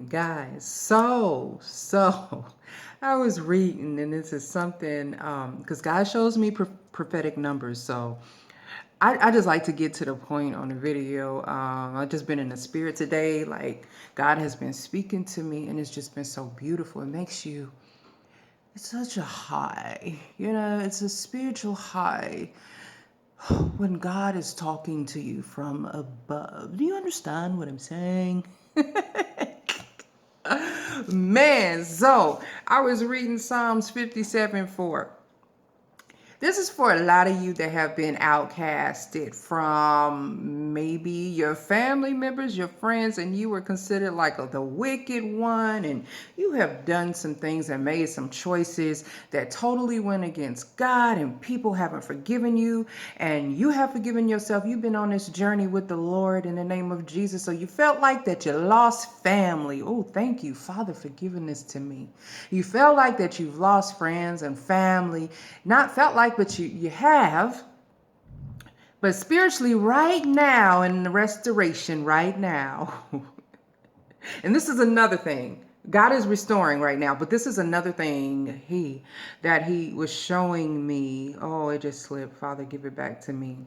Guys, so I was reading, and this is something because God shows me prophetic numbers. So I just like to get to the point on the video. I've just been in the spirit today. Like, God has been speaking to me, and it's just been so beautiful. It makes you, it's such a high, it's a spiritual high when God is talking to you from above. Do you understand what I'm saying? Man, so I was reading Psalms 57:4. This is for a lot of you that have been outcasted from maybe your family members, your friends, and you were considered like the wicked one, and you have done some things and made some choices that totally went against God, and people haven't forgiven you, and you have forgiven yourself. You've been on this journey with the Lord in the name of Jesus, so you felt like that you lost family. Oh, thank you, Father, for giving this to me. You felt like that you've lost friends and family. Not felt like, but you have. But spiritually, right now, in the restoration, right now, and this is another thing. God is restoring right now, but this is another thing that he was showing me. Oh, it just slipped. Father, give it back to me.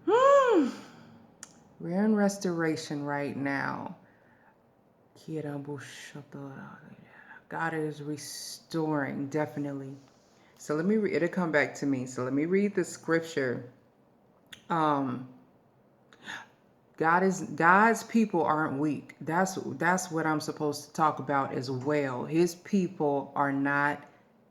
We're in restoration right now. God is restoring, definitely. So let me read, it'll come back to me. So let me read the scripture. God's people aren't weak. That's what I'm supposed to talk about as well. His people are not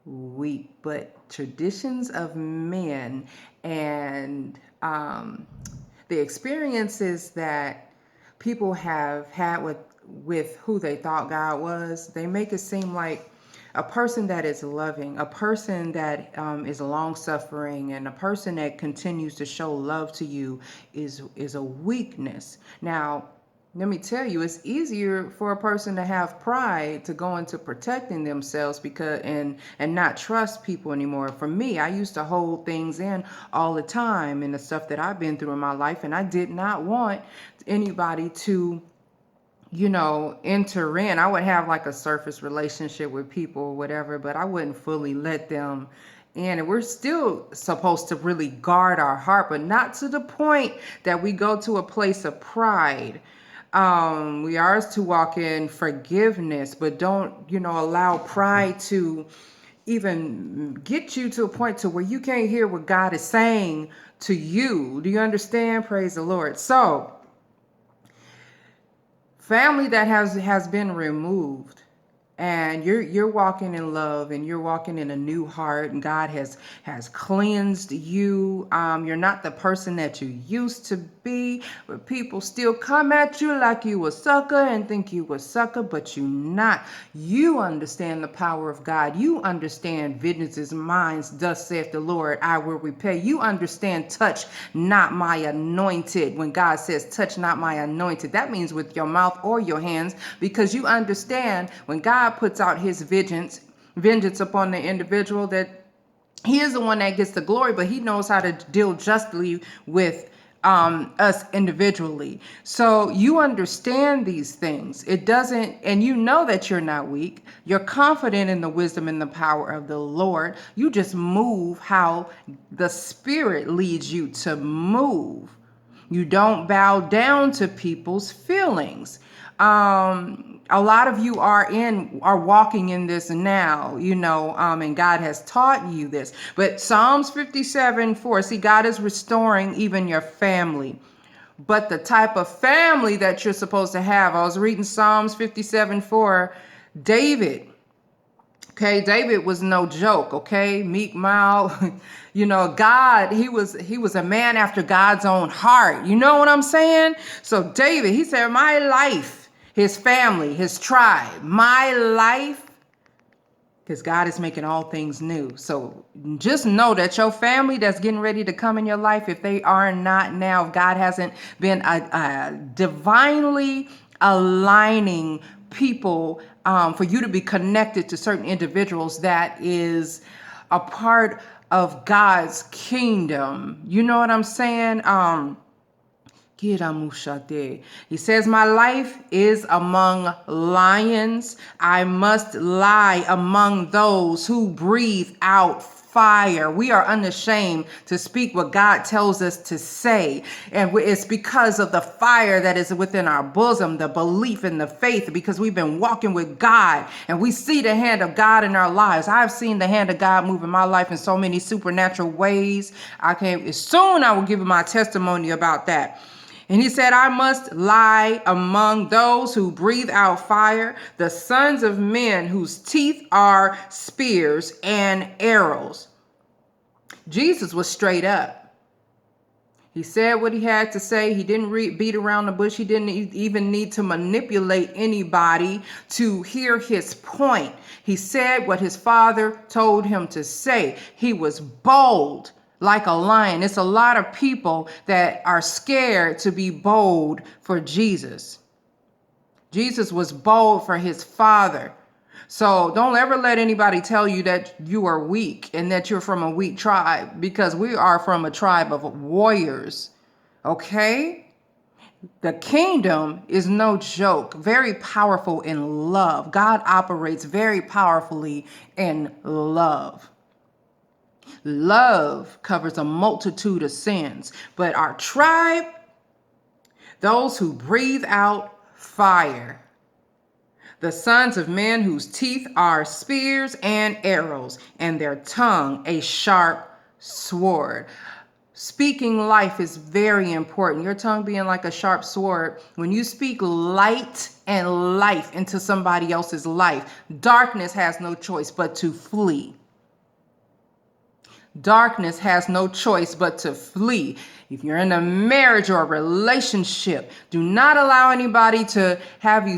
weak, but traditions of men and the experiences that people have had with who they thought God was, they make it seem like a person that is loving, a person that is long-suffering, and a person that continues to show love to you is a weakness. Now, let me tell you, it's easier for a person to have pride to go into protecting themselves because and not trust people anymore. For me, I used to hold things in all the time and the stuff that I've been through in my life, and I did not want anybody to enter in. I would have like a surface relationship with people or whatever, but I wouldn't fully let them in. And we're still supposed to really guard our heart, but not to the point that we go to a place of pride. We are to walk in forgiveness, but don't, allow pride to even get you to a point to where you can't hear what God is saying to you. Do you understand? Praise the Lord. So, family that has been removed, and you're walking in love, and you're walking in a new heart, and God has cleansed you. You're not the person that you used to be, but people still come at you like you a sucker and think you a sucker, but you not. You understand the power of God. You understand vengeance is mine, thus saith the Lord, I will repay. You understand touch not my anointed. When God says touch not my anointed, that means with your mouth or your hands, because you understand when God puts out his vengeance upon the individual, that he is the one that gets the glory, but he knows how to deal justly with us individually. So you understand these things. It doesn't, and you know that you're not weak. You're confident in the wisdom and the power of the Lord. You just move how the Spirit leads you to move. You don't bow down to people's feelings. A lot of you are walking in this now, and God has taught you this. But Psalms 57:4, see, God is restoring even your family. But the type of family that you're supposed to have, I was reading Psalms 57:4, David. Okay, David was no joke, okay? Meek, mild, God, he was a man after God's own heart. You know what I'm saying? So David, he said, my life, his family, his tribe, my life, because God is making all things new. So just know that your family that's getting ready to come in your life, if they are not now, if God hasn't been divinely aligning people for you to be connected to certain individuals that is a part of God's kingdom. You know what I'm saying? He says, my life is among lions. I must lie among those who breathe out fire. We are unashamed to speak what God tells us to say. And it's because of the fire that is within our bosom, the belief and the faith, because we've been walking with God and we see the hand of God in our lives. I've seen the hand of God move in my life in so many supernatural ways. Soon I will give you my testimony about that. And he said, I must lie among those who breathe out fire, the sons of men whose teeth are spears and arrows. Jesus was straight up. He said what he had to say. He didn't beat around the bush. He didn't even need to manipulate anybody to hear his point. He said what his Father told him to say. He was bold like a lion. It's a lot of people that are scared to be bold for Jesus. Jesus was bold for his Father. So don't ever let anybody tell you that you are weak and that you're from a weak tribe, because we are from a tribe of warriors. Okay? The kingdom is no joke, very powerful in love. God operates very powerfully in love. Love covers a multitude of sins, but our tribe, those who breathe out fire, the sons of men whose teeth are spears and arrows, and their tongue a sharp sword. Speaking life is very important. Your tongue being like a sharp sword. When you speak light and life into somebody else's life, darkness has no choice but to flee. Darkness has no choice but to flee. If you're in a marriage or a relationship, do not allow anybody to have you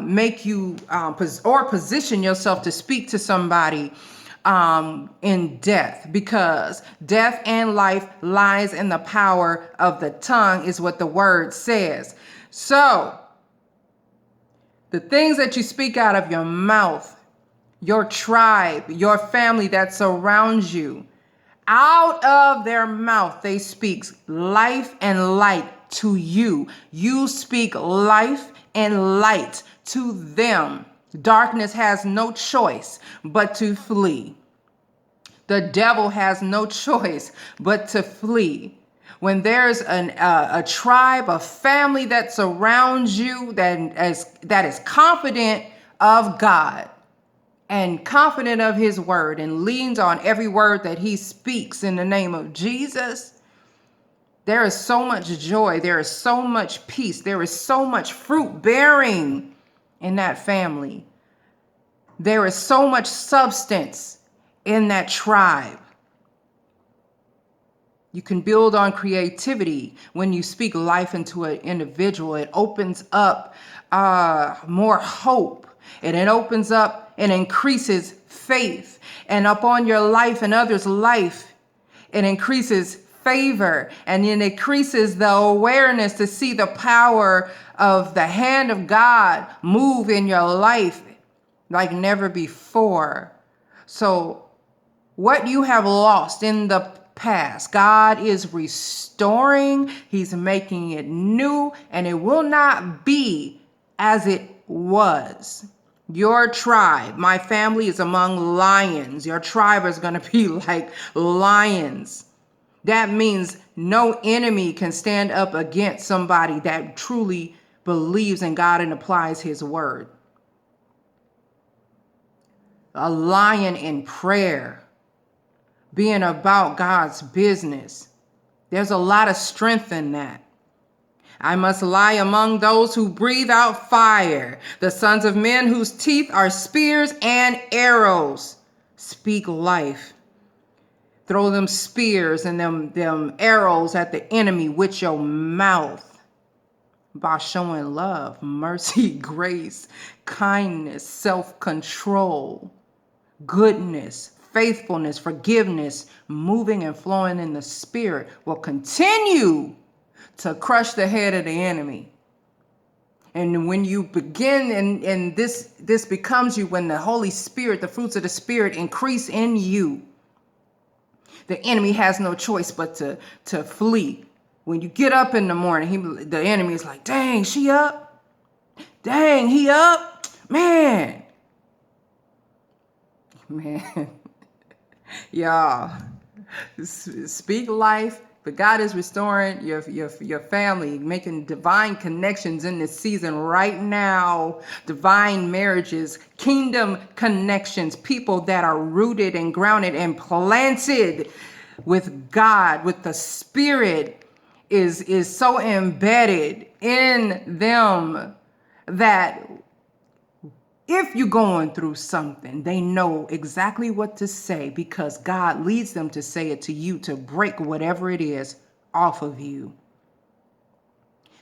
make you or position yourself to speak to somebody in death, because death and life lies in the power of the tongue, is what the word says. So the things that you speak out of your mouth, your tribe, your family that surrounds you, out of their mouth they speak life and light to you. You speak life and light to them. Darkness has no choice but to flee. The devil has no choice but to flee. When there's a tribe, a family that surrounds you that is confident of God and confident of his word and leans on every word that he speaks in the name of Jesus, there is so much joy, there is so much peace, there is so much fruit bearing in that family. There is so much substance in that tribe. You can build on creativity when you speak life into an individual. It opens up more hope, and it opens up and increases faith. And upon your life and others' life, it increases favor, and it increases the awareness to see the power of the hand of God move in your life like never before. So what you have lost in the past, God is restoring. He's making it new, and it will not be as it was. Your tribe, my family, is among lions. Your tribe is going to be like lions. That means no enemy can stand up against somebody that truly believes in God and applies his word. A lion in prayer, being about God's business. There's a lot of strength in that. I must lie among those who breathe out fire, the sons of men whose teeth are spears and arrows. Speak life. Throw them spears and them arrows at the enemy with your mouth by showing love, mercy, grace, kindness, self-control, goodness, faithfulness, forgiveness. Moving and flowing in the spirit will continue to crush the head of the enemy. And when you begin, and this becomes you, when the Holy Spirit, the fruits of the Spirit increase in you, the enemy has no choice but to flee. When you get up in the morning, the enemy is like, dang, she up? Dang, he up? Man. Man. Y'all, speak life. But God is restoring your family, making divine connections in this season right now. Divine marriages, kingdom connections, people that are rooted and grounded and planted with God, with the Spirit is so embedded in them that if you're going through something, they know exactly what to say because God leads them to say it to you to break whatever it is off of you.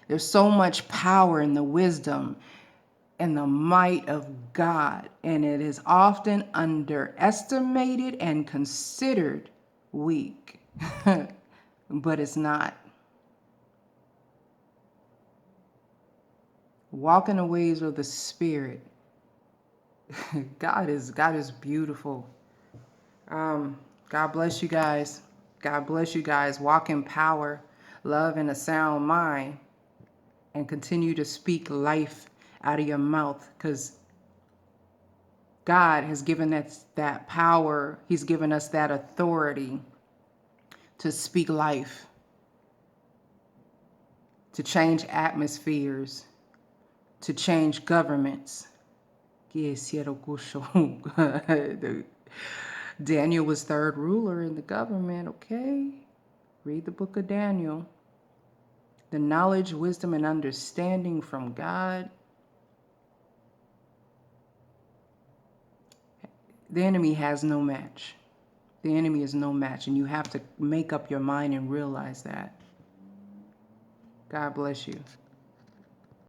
There's so much power in the wisdom and the might of God, and it is often underestimated and considered weak, but it's not. Walk in the ways of the Spirit. God is beautiful. God bless you guys. God bless you guys. Walk in power, love, and a sound mind, and continue to speak life out of your mouth, because God has given us that power. He's given us that authority to speak life, to change atmospheres, to change governments. Daniel was third ruler in the government, okay? Read the book of Daniel. The knowledge, wisdom, and understanding from God. The enemy has no match. The enemy is no match, and you have to make up your mind and realize that. God bless you.